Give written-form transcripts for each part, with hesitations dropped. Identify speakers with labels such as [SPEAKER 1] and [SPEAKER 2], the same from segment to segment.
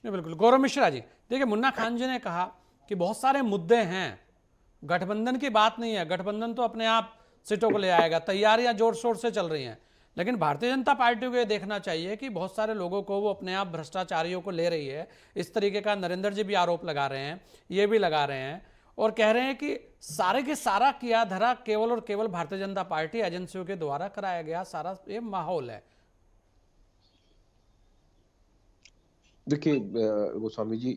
[SPEAKER 1] नहीं, बिल्कुल। गौरव मिश्रा जी, देखिए मुन्ना खान जी ने कहा कि बहुत सारे मुद्दे हैं, गठबंधन की बात नहीं है, गठबंधन तो अपने आप सीटों को ले आएगा, तैयारियां जोर शोर से चल रही हैं, लेकिन भारतीय जनता पार्टी को ये देखना चाहिए कि बहुत सारे लोगों को वो अपने आप भ्रष्टाचारियों को ले रही है। इस तरीके का नरेंद्र जी भी आरोप लगा रहे हैं, ये भी लगा रहे हैं, और कह रहे हैं कि सारे के सारा किया धरा केवल और केवल भारतीय जनता पार्टी एजेंसियों के द्वारा कराया गया सारा ये माहौल है।
[SPEAKER 2] देखिए गोस्वामी जी,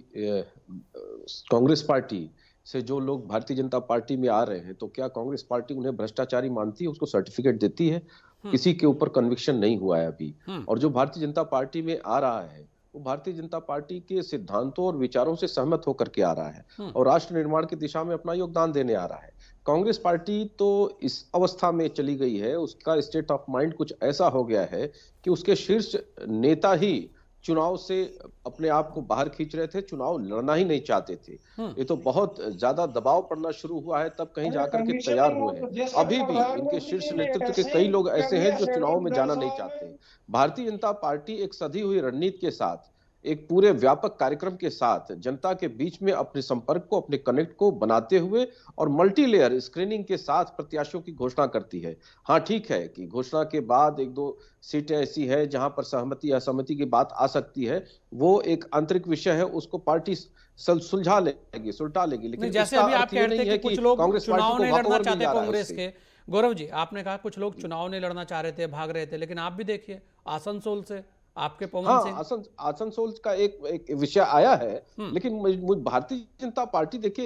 [SPEAKER 2] कांग्रेस पार्टी से जो लोग भारतीय जनता पार्टी में आ रहे हैं, तो क्या कांग्रेस पार्टी उन्हें भ्रष्टाचारी मानती है, उसको सर्टिफिकेट देती है? किसी के ऊपर कन्विक्शन नहीं हुआ है अभी। और जो भारतीय जनता पार्टी में आ रहा है वो भारतीय जनता पार्टी के सिद्धांतों और विचारों से सहमत होकर के आ रहा है और राष्ट्र निर्माण की दिशा में अपना योगदान देने आ रहा है। कांग्रेस पार्टी तो इस अवस्था में चली गई है, उसका स्टेट ऑफ माइंड कुछ ऐसा हो गया है कि उसके शीर्ष नेता ही चुनाव से अपने आप को बाहर खींच रहे थे, चुनाव लड़ना ही नहीं चाहते थे। ये तो बहुत ज्यादा दबाव पड़ना शुरू हुआ है तब कहीं जाकर के तैयार हुए हैं। अभी भी इनके शीर्ष नेतृत्व के कई लोग ऐसे हैं जो चुनाव में जाना नहीं चाहते। भारतीय जनता पार्टी एक सधी हुई रणनीति के साथ, एक पूरे व्यापक कार्यक्रम के साथ जनता के बीच में अपने संपर्क को, अपने कनेक्ट को बनाते हुए और मल्टी लेयर स्क्रीनिंग के साथ प्रत्याशियों की घोषणा करती है। हाँ ठीक है कि घोषणा के बाद एक दो सीटें ऐसी है जहां पर सहमति असहमति की बात आ सकती है, वो एक आंतरिक विषय है, उसको पार्टी सुलझा लेगी, सुलटा लेगी। लेकिन
[SPEAKER 1] जैसे अभी आप कहते हैं कि कुछ लोग चुनाव नहीं लड़ना चाहते कांग्रेस के, गौरव जी आपने कहा कुछ लोग चुनाव नहीं लड़ना चाह रहे थे, भाग रहे थे, लेकिन आप भी देखिए आसनसोल से आपके पवन सिंह,
[SPEAKER 2] आसनसोल का एक विषय आया है। लेकिन भारतीय जनता पार्टी देखिए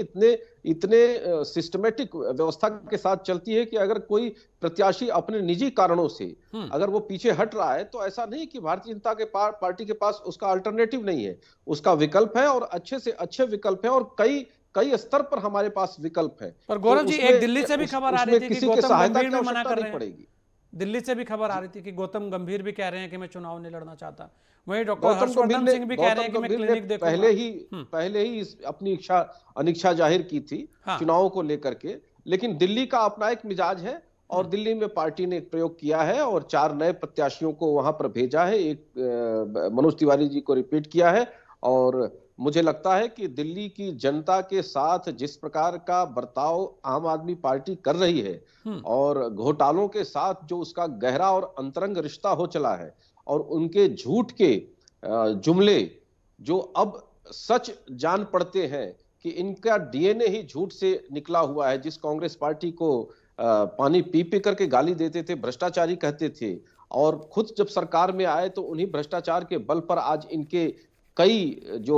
[SPEAKER 2] इतने सिस्टमेटिक व्यवस्था के साथ चलती है कि अगर कोई प्रत्याशी अपने निजी कारणों से अगर वो पीछे हट रहा है तो ऐसा नहीं कि भारतीय जनता के पार्टी के पास उसका अल्टरनेटिव नहीं है, उसका विकल्प है और अच्छे से अच्छे विकल्प है और कई स्तर पर हमारे पास विकल्प है।
[SPEAKER 1] पर गौरव जी एक दिल्ली से भी खबर आ रही थी कि गौतम गंभीर भी मना कर रहे हैं, दिल्ली से भी खबर आ रही थी कि गौतम गंभीर भी कह रहे हैं कि मैं चुनाव नहीं लड़ना चाहता। वहीं डॉक्टर हर्षवर्धन सिंह भी कह रहे हैं कि मैं क्लिनिक देखूंगा।
[SPEAKER 2] पहले ही अपनी अनिच्छा जाहिर की थी चुनावों को लेकर के, लेकिन दिल्ली का अपना एक मिजाज है और दिल्ली में पार्टी ने एक प्रयोग किया है और 4 नए प्रत्याशियों को वहां पर भेजा है। एक मनोज तिवारी जी को रिपीट किया है और मुझे लगता है कि दिल्ली की जनता के साथ जिस प्रकार का बर्ताव आम आदमी पार्टी कर रही है और घोटालों के साथ जो उसका गहरा और अंतरंग रिश्ता हो चला है और उनके झूठ के जुमले जो अब सच जान पड़ते हैं कि इनका डीएनए ही झूठ से निकला हुआ है। जिस कांग्रेस पार्टी को पानी पी पी करके गाली देते थे, भ्रष्टाचारी कहते थे, और खुद जब सरकार में आए तो उन्हीं भ्रष्टाचार के बल पर आज इनके कई जो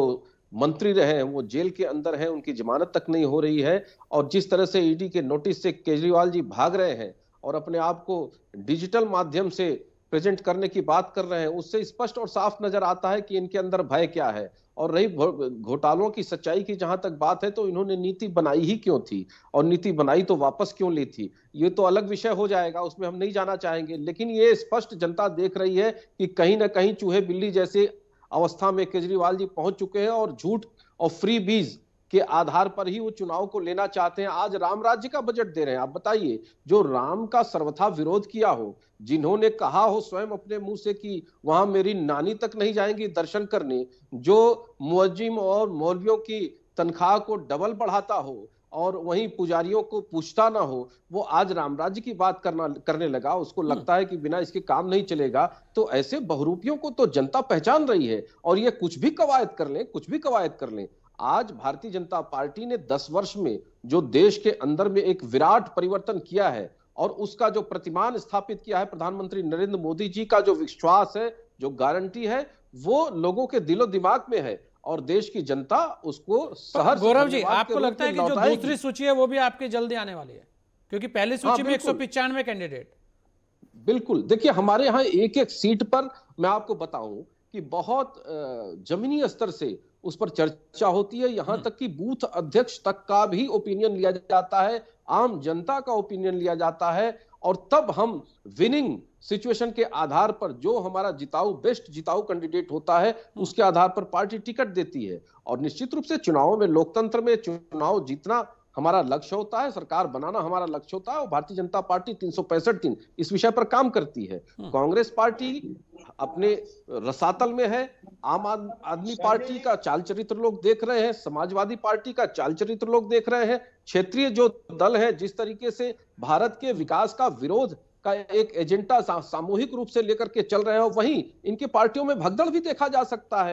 [SPEAKER 2] मंत्री रहे हैं वो जेल के अंदर हैं, उनकी जमानत तक नहीं हो रही है। और जिस तरह से ईडी के नोटिस से केजरीवाल जी भाग रहे हैं और अपने आप को डिजिटल माध्यम से प्रेजेंट करने की बात कर रहे हैं, उससे स्पष्ट और साफ नजर आता है कि इनके अंदर भय क्या है। और रही घोटालों की सच्चाई की जहां तक बात है तो इन्होंने नीति बनाई ही क्यों थी और नीति बनाई तो वापस क्यों ली थी, ये तो अलग विषय हो जाएगा, उसमें हम नहीं जाना चाहेंगे। लेकिन ये स्पष्ट जनता देख रही है कि कहीं ना कहीं चूहे बिल्ली जैसे अवस्था में केजरीवाल जी पहुंच चुके हैं और झूठ और फ्री बीज के आधार पर ही वो चुनाव को लेना चाहते हैं। आज राम राज्य का बजट दे रहे हैं। आप बताइए, जो राम का सर्वथा विरोध किया हो, जिन्होंने कहा हो स्वयं अपने मुंह से कि वहां मेरी नानी तक नहीं जाएंगी दर्शन करने, जो मुअज्जिम और मौलवियों की तनख्वाह को डबल बढ़ाता हो और वहीं पुजारियों को पूछता ना हो, वो आज राम राज्य की बात करने लगा। उसको लगता है कि बिना इसके काम नहीं चलेगा। तो ऐसे बहुरूपियों को तो जनता पहचान रही है और ये कुछ भी कवायद कर लें, कुछ भी कवायद कर लें। आज भारतीय जनता पार्टी ने 10 वर्ष में जो देश के अंदर में एक विराट परिवर्तन किया है और उसका जो प्रतिमान स्थापित किया है प्रधानमंत्री नरेंद्र मोदी जी का जो विश्वास है, जो गारंटी है, वो लोगों के दिलो दिमाग में है और देश की जनता उसको सहर्ष।
[SPEAKER 1] गौरव जी आपको लगता है कि जो दूसरी सूची है वो भी आपके जल्दी आने वाली है, क्योंकि पहली सूची में 195 कैंडिडेट।
[SPEAKER 2] बिल्कुल, देखिए हमारे यहाँ एक एक सीट पर मैं आपको बताऊं कि बहुत जमीनी स्तर से उस पर चर्चा होती है, यहां तक कि बूथ अध्यक्ष तक का भी ओपिनियन लिया जाता है, आम जनता का ओपिनियन लिया जाता है और तब हम विनिंग सिचुएशन के आधार पर जो हमारा बेस्ट जिताऊ कैंडिडेट होता है उसके आधार पर पार्टी टिकट देती है। और निश्चित रूप से चुनाव में, लोकतंत्र में चुनाव जीतना हमारा लक्ष्य होता है, सरकार बनाना हमारा लक्ष्य होता है, और भारतीय जनता पार्टी 365 दिन इस विषय पर काम करती है। कांग्रेस पार्टी अपने रसातल में है, आम आदमी पार्टी का चाल चरित्र लोग देख रहे हैं, समाजवादी पार्टी का चाल चरित्र लोग देख रहे हैं, क्षेत्रीय जो दल है जिस तरीके से भारत के विकास का विरोध का एक एजेंडा सामूहिक रूप से लेकर के चल रहे हो, वहीं इनकी पार्टियों में भगदड़ भी देखा जा सकता है।